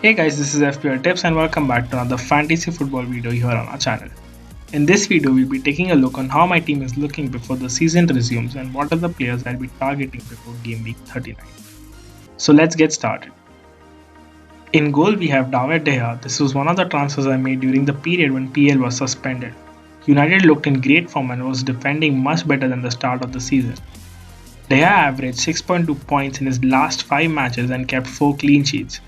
Hey guys, this is FPL Tips and welcome back to another fantasy football video here on our channel. In this video, we'll be taking a look on how my team is looking before the season resumes and what are the players I'll be targeting before game week 39. So let's get started. In goal, we have David De Gea. This was one of the transfers I made during the period when PL was suspended. United looked in great form and was defending much better than the start of the season. De Gea averaged 6.2 points in his last 5 matches and kept 4 clean sheets.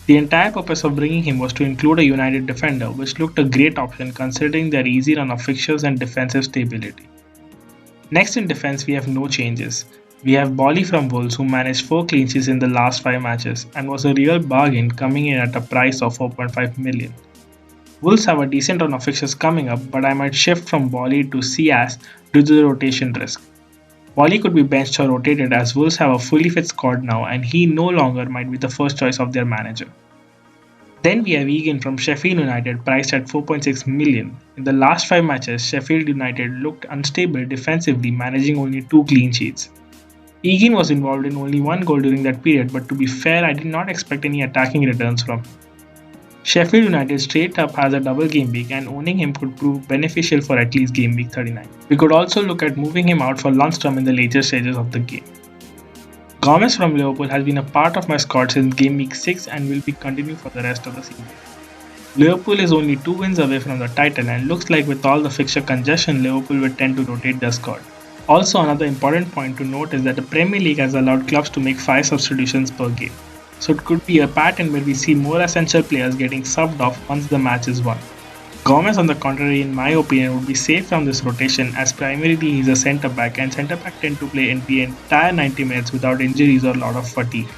The entire purpose of bringing him was to include a United defender, which looked a great option considering their easy run of fixtures and defensive stability. Next in defense, we have no changes. We have Bolly from Wolves, who managed 4 clean sheets in the last 5 matches and was a real bargain, coming in at a price of 4.5 million. Wolves have a decent run of fixtures coming up, but I might shift from Bolly to Cias due to the rotation risk. Bolly could be benched or rotated as Wolves have a fully fit squad now and he no longer might be the first choice of their manager. Then we have Egan from Sheffield United priced at 4.6 million. In the last 5 matches, Sheffield United looked unstable defensively, managing only 2 clean sheets. Egan was involved in only 1 goal during that period, but to be fair, I did not expect any attacking returns from him. Sheffield United straight up has a double game week and owning him could prove beneficial for at least game week 39. We could also look at moving him out for Lundstrom in the later stages of the game. Gomez from Liverpool has been a part of my squad since game week 6 and will be continuing for the rest of the season. Liverpool is only 2 wins away from the title and looks like with all the fixture congestion, Liverpool will tend to rotate their squad. Also, another important point to note is that the Premier League has allowed clubs to make 5 substitutions per game. So it could be a pattern where we see more essential players getting subbed off once the match is won. Gomez, on the contrary, in my opinion, would be safe from this rotation as primarily he is a centre back and centre back tend to play in the entire 90 minutes without injuries or a lot of fatigue.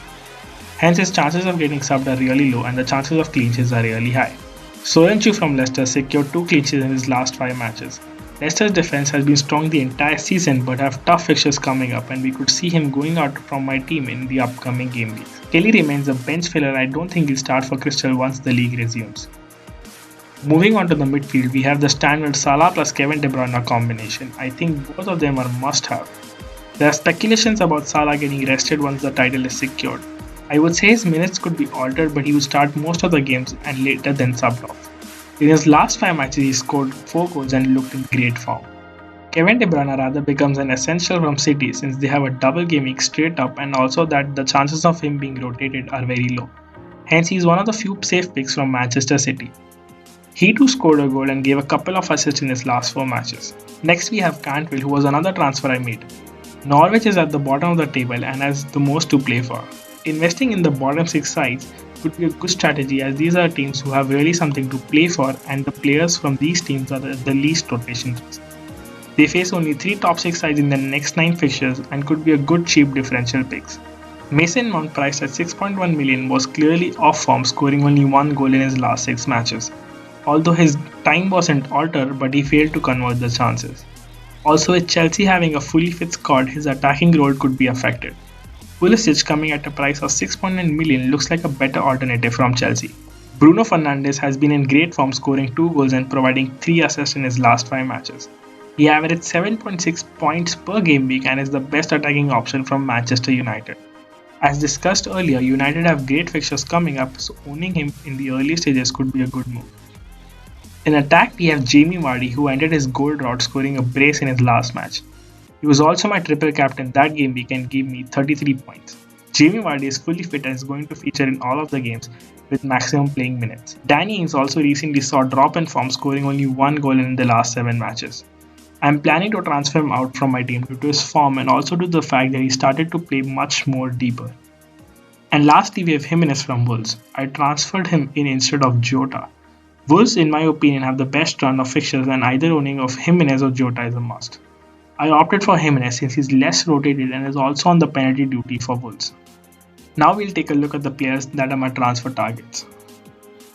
Hence his chances of getting subbed are really low and the chances of clean sheets are really high. Soyuncu from Leicester secured 2 clean sheets in his last 5 matches. Leicester's defense has been strong the entire season but have tough fixtures coming up and we could see him going out from my team in the upcoming game week. Kelly remains a bench filler and I don't think he'll start for Crystal once the league resumes. Moving on to the midfield, we have the standard Salah plus Kevin De Bruyne combination. I think both of them are must-have. There are speculations about Salah getting rested once the title is secured. I would say his minutes could be altered but he would start most of the games and later then subbed off. In his last 5 matches, he scored 4 goals and looked in great form. Kevin De Bruyne rather becomes an essential from City since they have a double game week straight up and also that the chances of him being rotated are very low. Hence, he is one of the few safe picks from Manchester City. He too scored a goal and gave a couple of assists in his last 4 matches. Next, we have Cantwell, who was another transfer I made. Norwich is at the bottom of the table and has the most to play for. Investing in the bottom 6 sides could be a good strategy as these are teams who have really something to play for and the players from these teams are at the least rotation risk. They face only 3 top 6 sides in the next 9 fixtures and could be a good cheap differential picks. Mason Mount priced at 6.1 million was clearly off form, scoring only 1 goal in his last 6 matches. Although his time wasn't altered but he failed to convert the chances. Also with Chelsea having a fully fit squad, his attacking role could be affected. Pulisic coming at a price of 6.9 million looks like a better alternative from Chelsea. Bruno Fernandes has been in great form, scoring 2 goals and providing 3 assists in his last 5 matches. He averaged 7.6 points per game week and is the best attacking option from Manchester United. As discussed earlier, United have great fixtures coming up, so owning him in the early stages could be a good move. In attack, we have Jamie Vardy, who ended his goal drought scoring a brace in his last match. He was also my triple captain that game week and gave me 33 points. Jamie Vardy is fully fit and is going to feature in all of the games with maximum playing minutes. Danny Ings also recently saw a drop in form, scoring only 1 goal in the last 7 matches. I am planning to transfer him out from my team due to his form and also due to the fact that he started to play much more deeper. And lastly, we have Jimenez from Wolves. I transferred him in instead of Jota. Wolves, in my opinion, have the best run of fixtures and either owning of Jimenez or Jota is a must. I opted for Jimenez since he's less rotated and is also on the penalty duty for Wolves. Now we'll take a look at the players that are my transfer targets.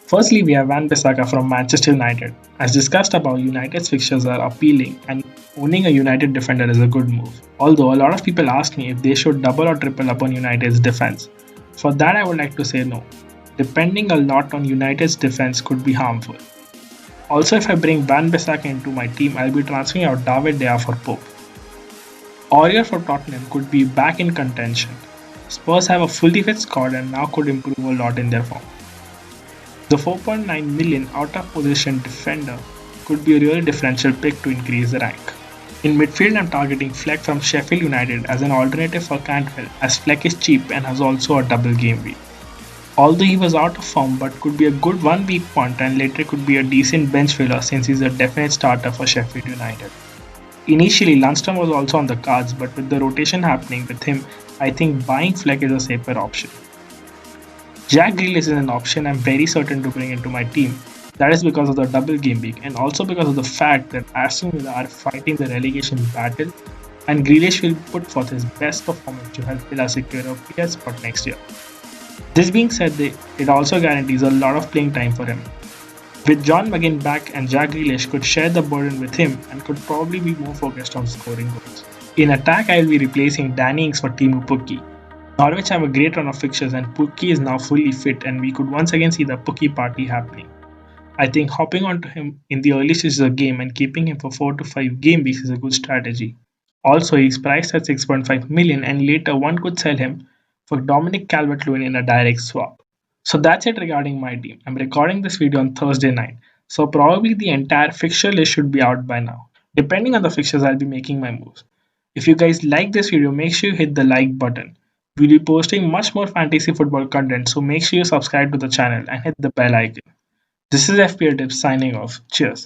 Firstly, we have Van Bissaka from Manchester United. As discussed above, United's fixtures are appealing and owning a United defender is a good move. Although a lot of people ask me if they should double or triple upon United's defense. For that I would like to say no. Depending a lot on United's defense could be harmful. Also, if I bring Van Bissaka into my team, I'll be transferring out David De Gea for Pope. Aurier for Tottenham could be back in contention. Spurs have a fully fit squad and now could improve a lot in their form. The 4.9 million out of position defender could be a really differential pick to increase the rank. In midfield, I'm targeting Fleck from Sheffield United as an alternative for Cantwell, as Fleck is cheap and has also a double game week. Although he was out of form, but could be a good 1 week punt and later could be a decent bench filler since he's a definite starter for Sheffield United. Initially, Lundstrom was also on the cards, but with the rotation happening with him, I think buying Fleck is a safer option. Jack Grealish is an option I'm very certain to bring into my team. That is because of the double game week and also because of the fact that Aston Villa are fighting the relegation battle and Grealish will put forth his best performance to help Villa secure a PS spot next year. This being said, it also guarantees a lot of playing time for him. With John McGinn back and Jack Grealish could share the burden with him and could probably be more focused on scoring goals. In attack, I will be replacing Danny Ings for Timu Pukki. Norwich have a great run of fixtures and Pukki is now fully fit and we could once again see the Pukki party happening. I think hopping onto him in the early stages of the game and keeping him for 4 to 5 game weeks is a good strategy. Also, he's priced at 6.5 million and later one could sell him for Dominic Calvert-Lewin in a direct swap. So that's it regarding my team. I'm recording this video on Thursday night, so probably the entire fixture list should be out by now. Depending on the fixtures, I'll be making my moves. If you guys like this video, make sure you hit the like button. We'll be posting much more fantasy football content, so make sure you subscribe to the channel and hit the bell icon. This is FPL Tips signing off. Cheers.